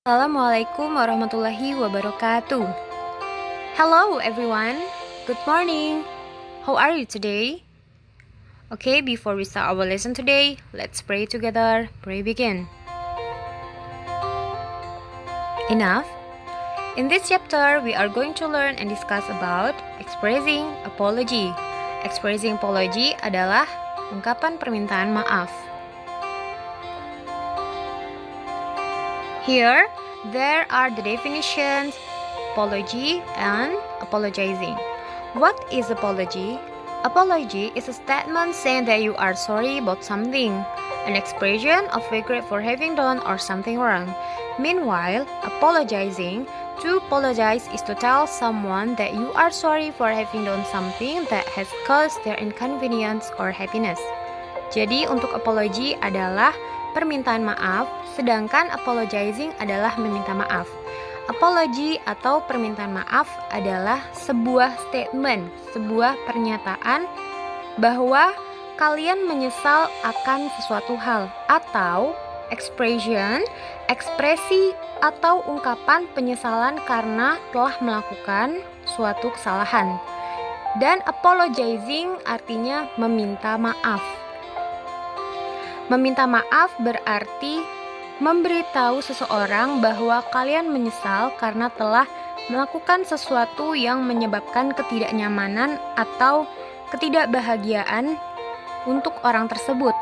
Assalamualaikum warahmatullahi wabarakatuh. Hello everyone. Good morning. How are you today? Okay, before we start our lesson today, let's pray together. Pray begin. Enough. In this chapter, we are going to learn and discuss about expressing apology. Expressing apology adalah ungkapan permintaan maaf. Here, there are the definitions, apology and apologizing. What is apology? Apology is a statement saying that you are sorry about something, an expression of regret for having done or something wrong. Meanwhile, apologizing, to apologize is to tell someone that you are sorry for having done something that has caused their inconvenience or happiness. Jadi untuk apology adalah permintaan maaf, sedangkan apologizing adalah meminta maaf. Apology atau permintaan maaf adalah sebuah statement, sebuah pernyataan bahwa kalian menyesal akan sesuatu hal, atau expression, ekspresi atau ungkapan penyesalan karena telah melakukan suatu kesalahan. Dan apologizing artinya meminta maaf. Meminta maaf berarti memberitahu seseorang bahwa kalian menyesal karena telah melakukan sesuatu yang menyebabkan ketidaknyamanan atau ketidakbahagiaan untuk orang tersebut.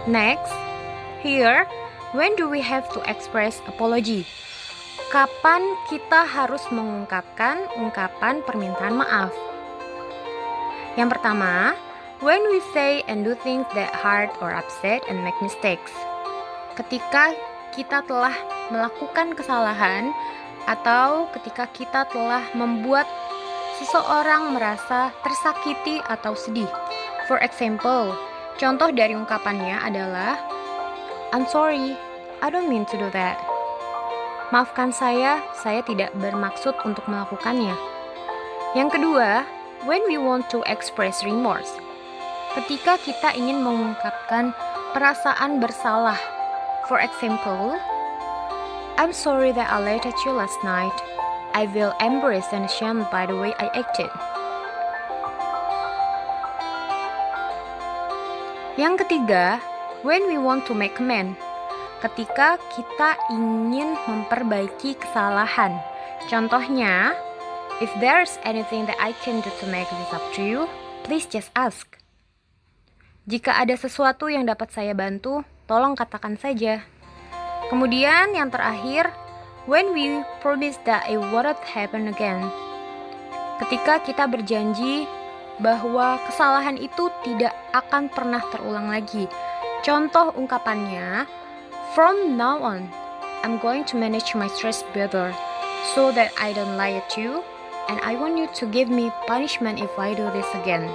Next, here, when do we have to express apology? Kapan kita harus mengungkapkan ungkapan permintaan maaf? Yang pertama, when we say and do things that hurt or upset and make mistakes. Ketika kita telah melakukan kesalahan atau ketika kita telah membuat seseorang merasa tersakiti atau sedih. For example, contoh dari ungkapannya adalah I'm sorry, I don't mean to do that. Maafkan saya tidak bermaksud untuk melakukannya. Yang kedua, when we want to express remorse. Ketika kita ingin mengungkapkan perasaan bersalah. For example, I'm sorry that I lied at you last night. I feel embarrassed and ashamed by the way I acted. Yang ketiga, when we want to make amends. Ketika kita ingin memperbaiki kesalahan. Contohnya, if there's anything that I can do to make this up to you, please just ask. Jika ada sesuatu yang dapat saya bantu, tolong katakan saja. Kemudian yang terakhir, when we promise that it won't happen again. Ketika kita berjanji bahwa kesalahan itu tidak akan pernah terulang lagi. Contoh ungkapannya, from now on, I'm going to manage my stress better so that I don't lie at you, and I want you to give me punishment if I do this again.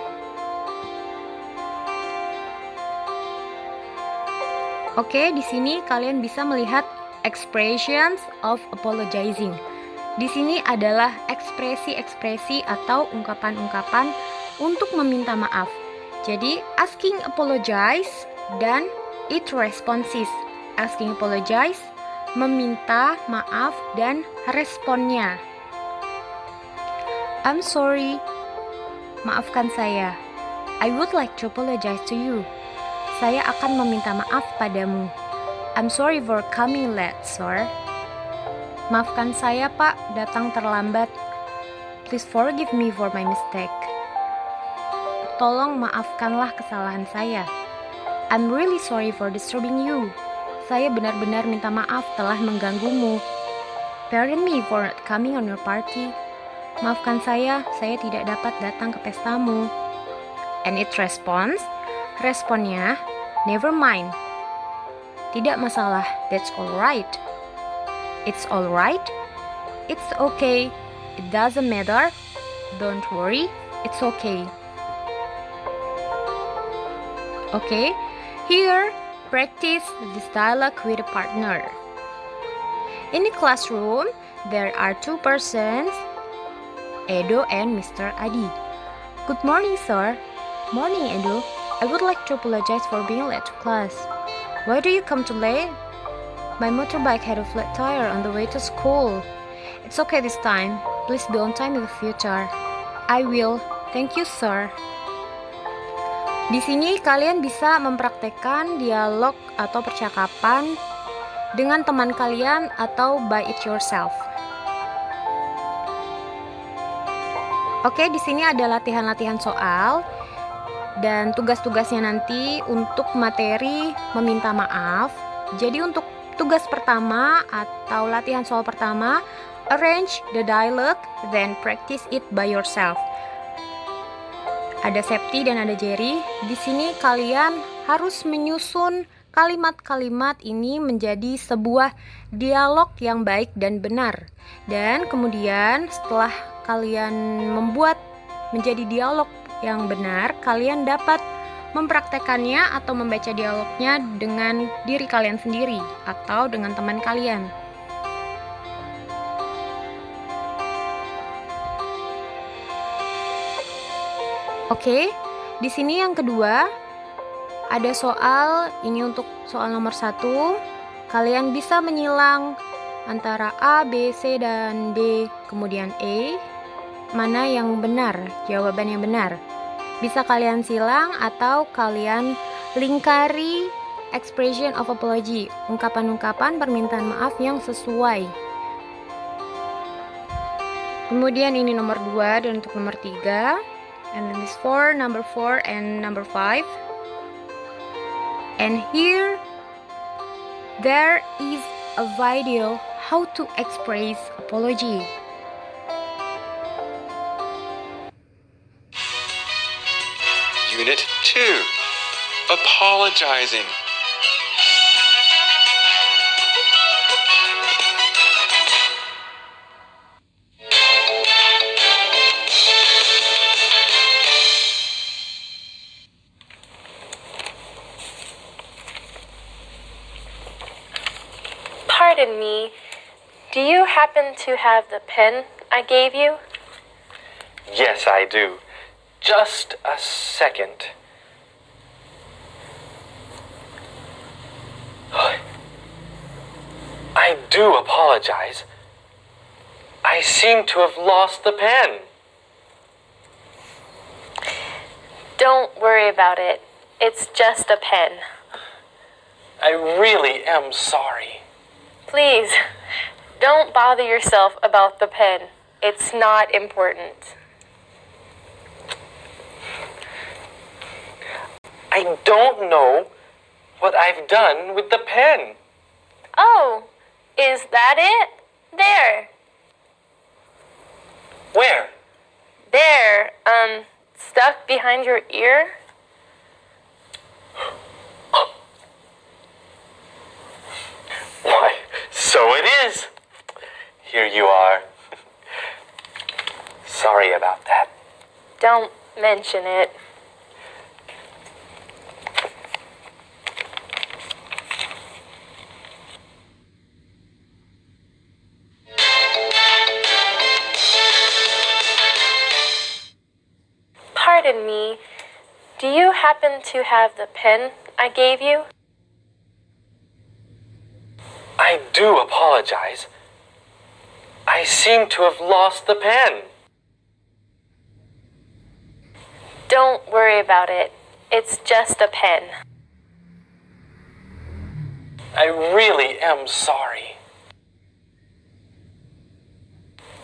Oke, di sini kalian bisa melihat expressions of apologizing. Di sini adalah ekspresi-ekspresi atau ungkapan-ungkapan untuk meminta maaf. Jadi, asking apologize dan it responses. Asking apologize, meminta maaf dan responnya. I'm sorry, maafkan saya. I would like to apologize to you. Saya akan meminta maaf padamu. I'm sorry for coming late, sir. Maafkan saya, Pak, datang terlambat. Please forgive me for my mistake. Tolong maafkanlah kesalahan saya. I'm really sorry for disturbing you. Saya benar-benar minta maaf telah mengganggumu. Pardon me for not coming on your party. Maafkan saya tidak dapat datang ke pestamu. And it responds, responnya, never mind. Tidak masalah, that's alright. It's alright. It's okay. It doesn't matter. Don't worry, it's okay. Okay, here, practice this dialogue with a partner. In the classroom, there are two persons, Edo and Mr. Adi. Good morning, sir. Morning, Edo. I would like to apologize for being late to class. Why do you come too late? My motorbike had a flat tire on the way to school. It's okay this time. Please be on time in the future. I will. Thank you, sir. Di sini kalian bisa mempraktekkan dialog atau percakapan dengan teman kalian atau by it yourself. Oke, di sini ada latihan-latihan soal dan tugas-tugasnya nanti untuk materi meminta maaf. Jadi untuk tugas pertama atau latihan soal pertama, arrange the dialogue, then practice it by yourself. Ada Septi dan ada Jerry. Di sini kalian harus menyusun kalimat-kalimat ini menjadi sebuah dialog yang baik dan benar. Dan kemudian setelah kalian membuat menjadi dialog yang benar, kalian dapat mempraktekannya atau membaca dialognya dengan diri kalian sendiri atau dengan teman kalian. Oke, di sini yang kedua ada soal, ini untuk soal nomor 1. Kalian bisa menyilang antara A, B, C, dan D, kemudian E. Mana yang benar, jawaban yang benar. Bisa kalian silang atau kalian lingkari expression of apology, ungkapan-ungkapan permintaan maaf yang sesuai. Kemudian ini nomor 2 dan untuk nomor 3. And then this number 4 and number 5. And here there is a video how to express apology. Unit 2. Apologizing. Pardon me, do you happen to have the pen I gave you? Yes, I do. Just a second. I do apologize. I seem to have lost the pen. Don't worry about it. It's just a pen. I really am sorry. Please, don't bother yourself about the pen. It's not important. I don't know what I've done with the pen. Oh, is that it? There. Where? There, stuck behind your ear? Why, so it is. Here you are. Sorry about that. Don't mention it. Pardon me, do you happen to have the pen I gave you? I do apologize. I seem to have lost the pen. Don't worry about it. It's just a pen. I really am sorry.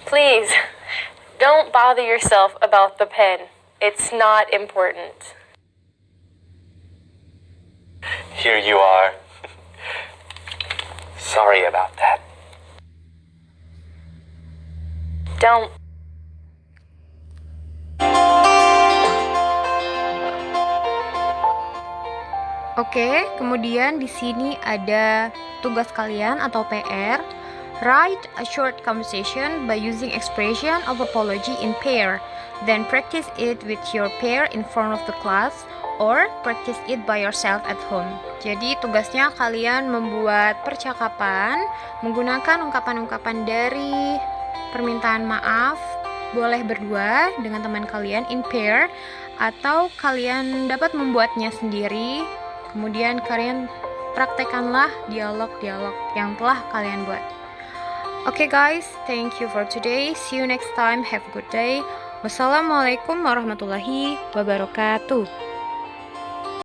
Please, don't bother yourself about the pen. It's not important. Here you are. Sorry about that. Don't. Oke, kemudian di sini ada tugas kalian atau PR. Write a short conversation by using expression of apology in pair. Then practice it with your pair in front of the class or practice it by yourself at home. Jadi tugasnya kalian membuat percakapan menggunakan ungkapan-ungkapan dari permintaan maaf, boleh berdua dengan teman kalian in pair atau kalian dapat membuatnya sendiri. Kemudian kalian praktekkanlah dialog-dialog yang telah kalian buat. Okay guys, thank you for today. See you next time. Have a good day. Wassalamualaikum warahmatullahi wabarakatuh.